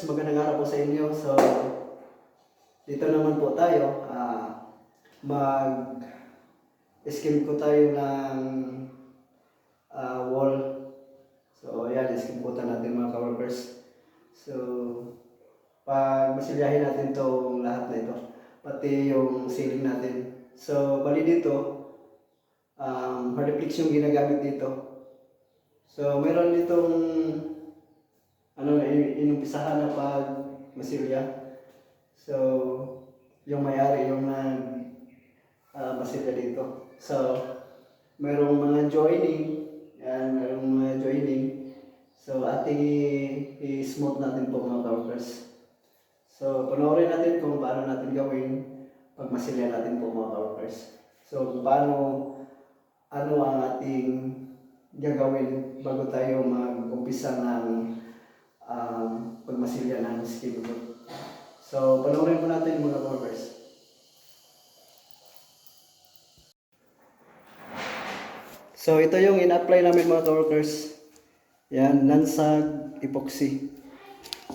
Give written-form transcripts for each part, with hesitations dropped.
workers, magandang araw po sa inyo. So, dito naman po tayo. Mag-skim ko tayo ng wall. So, ayan, iskim-putan natin mga ka-workers. So, pag masilyahin natin itong lahat na ito, pati yung ceiling natin. So, bali dito, hardiplex yung ginagamit dito. So, meron ditong inumpisahan na pag masilya. So, yung may-ari yung masilya dito. So, merong mga joining. Yan, merong mga joining. So, ating i-smooth natin po mga ka-workers. So, panoorin natin kung paano natin gawin pag masilya natin po mga ka-workers. So, kung paano, ano ang ating gagawin bago tayo mag-umpisa ng pagmasilya ng skin coat. So, panoorin po natin mga ka-workers. So, ito yung in-apply namin mga ka-workers. Yan, Nansag epoxy.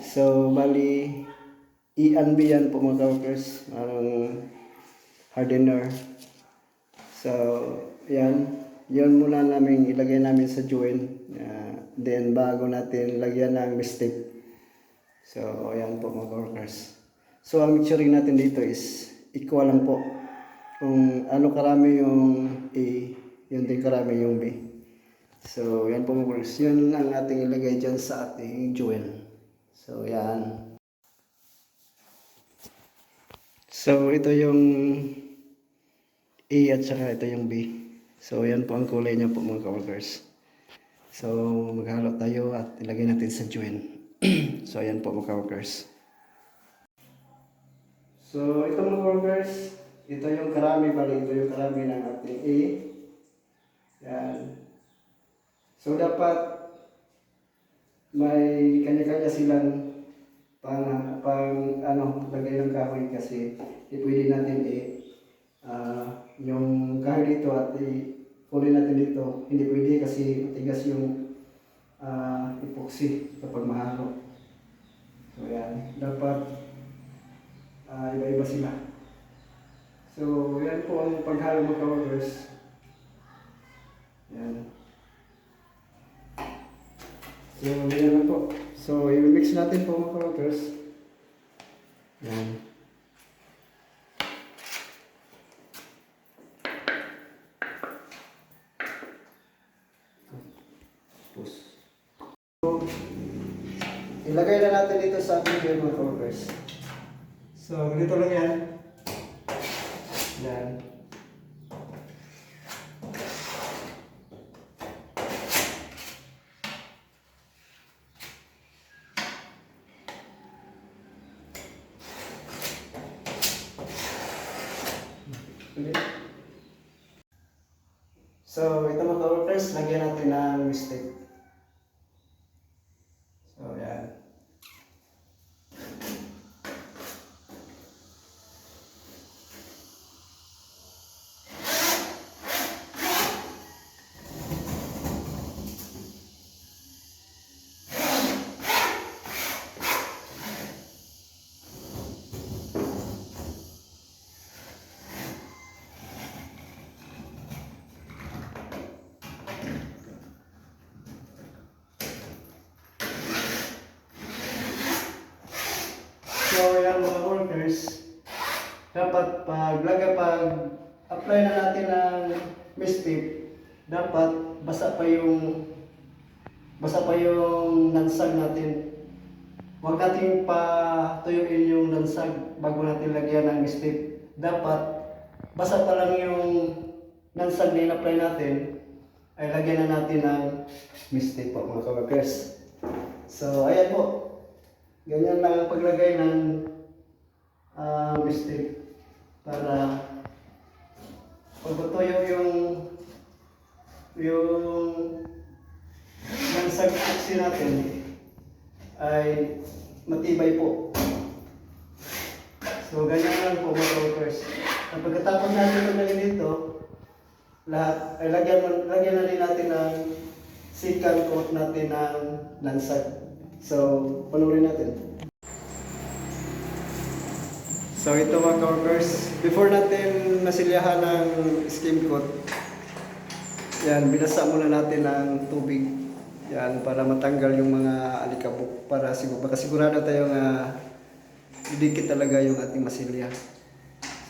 So, bali, E&B yan po mga ka-workers. Hardener. So, yan. Yun muna namin ilagay namin sa joint. Then, bago natin lagyan ng mistake. So, ayan po mga ka-workers. So, ang mixturing natin dito is equal lang po. Kung ano karami yung A, yun din karami yung B. So, yan po mga ka-workers. Yun ang ating ilagay dyan sa ating joint. So, yan. So, ito yung A at saka ito yung B. So, yan po ang kulay niya po mga ka-workers. So, maghalo tayo at ilagay natin sa joint. So, ayan po mga ka-workers. So, ito mga ka-workers, ito yung karami, bali ito yung karami ng ating A. Yan. So, dapat may kanya-kanya silang lagay ng kahoy kasi hindi pwede natin yung kahoy dito at i-fully natin dito. Hindi pwede kasi matigas yung epoxy kapag mahalo. So yan, dapat iba-iba sila. So yan po ang paghalo mga ka-workers. Yan. So yan lang po. So i-mix natin po mga ka-workers. Yan. So, ilagay na natin dito sa ating mga ka-workers. So, ganito lang yan. Yan. So, ito mga ka-workers, lagyan natin ng mistake. So, yan. So, yan mga workers, dapat pag-apply na natin ng mist tape, dapat basa pa yung lansag natin. Huwag natin patuyuin yung lansag bago natin lagyan ng mist tape. Dapat basa pa lang yung lansag na in-apply natin, ay lagyan na natin ng mist tape po mga ka-workers. So, ayan po. Ganyan lang ang paglagay ng mistake para pag tuyo yung lansag epoxy natin ay matibay po. So ganyan lang po mga workers. At pagkatapos natin ilagay dito, lahat ay lagyan na rin natin ng second coat natin ng lansag. So, panoorin natin. So ito mga ka-workers, before natin masilyahan ng skim coat, yan, binasa muna natin ng tubig. Yan, para matanggal yung mga alikabok. Para makasigurado tayo nga didikit talaga yung ating masilya.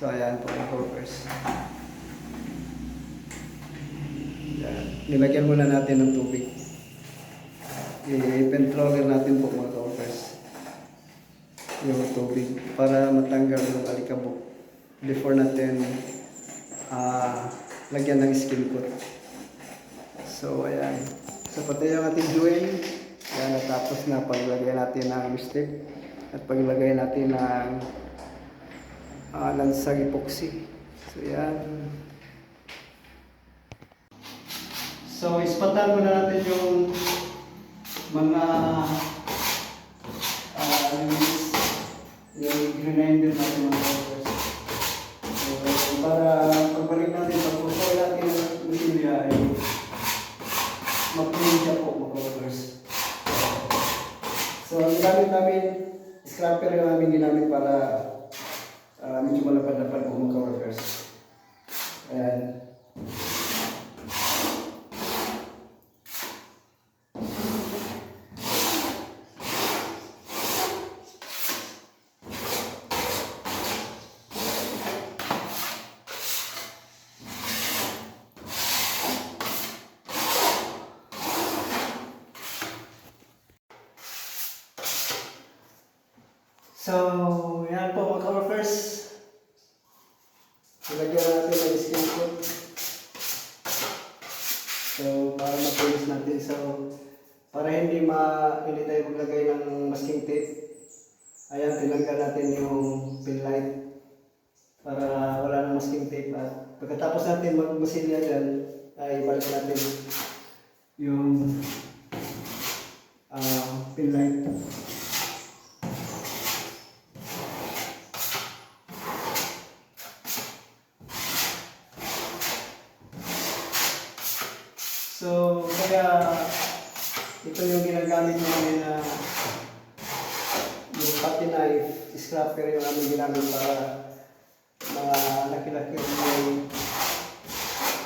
So ayan po mga ka-workers. Yan, nilagyan muna natin ng tubig. I-ventroller natin po mga ka-workers yung tubig para matanggal yung alikabok before natin lagyan ng skin coat. So ayan, so pati yung ating join, ayan, natapos na paglagay natin ng lipstick at paglagay natin ng lansang epoxy. So ayan, so ispatan muna natin yung mga yung grinder natin mga ka-workers. So, para pagbalik natin, pag-pusoy natin ng masilya ay mag-clean siya po mga ka-workers. So, ang ginamit namin, scraper yung namin ginamit para medyo malapad-lapad po mga ka-workers. Ayan. So, yan po mga ka-workers. Ilagyan natin ang skin coat. So, para matulis natin. So, para hindi tayo maglagay ng masking tape. Ayan, tinanggal natin yung pin light. Para wala nang masking tape. At pagkatapos natin magmasilya dyan, ay balik natin yung pin light. So, kaya ito yung ginagamit namin na yung putty knife, scraper yung aming ginamit para malaki-laki yung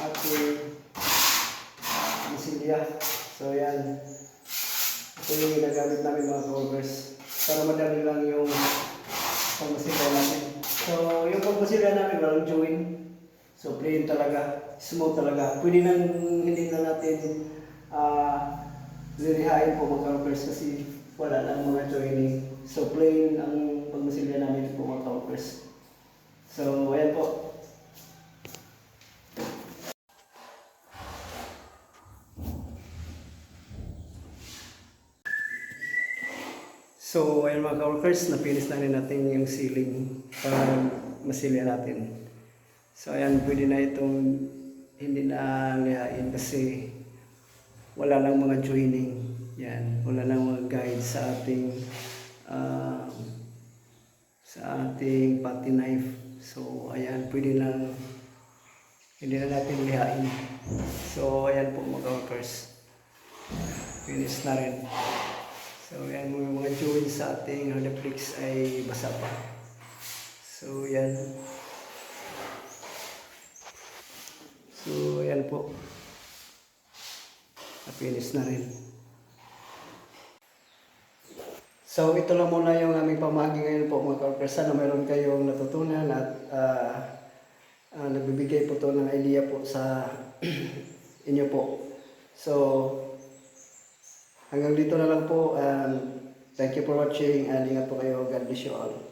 ating masilya. So, yan. Ito yung ginagamit namin mga ka-workers para madali lang yung pagmasilya natin. So, yung pagmasilya namin walang join. So, plain talaga, smooth talaga. Pwede nang hindi na natin lilihain po mga ka-workers kasi wala lang mga joining. So, plain ang pagmasilya namin po mga ka-workers. So, ayan po. So, ayan mga ka-workers, napinis na rin natin yung ceiling para masilya natin. So ayan, pwede na itong hindi na lihain kasi wala lang mga joining. Yan, wala lang mga guide sa ating putty knife. So ayan, pwede lang hindi na natin lihain. So ayan po mga workers. Finish na rin. So ayan, mga joints sa ating Hardeflex ay basa pa. So yan. So, ayan po. Finish na rin. So, ito lang muna yung aming pamahagi ngayon po mga ka-workers. Sana mayroon kayong natutunan at nagbibigay po to ng idea po sa inyo po. So, hanggang dito na lang po. Thank you for watching and ingat po kayo. God bless you all.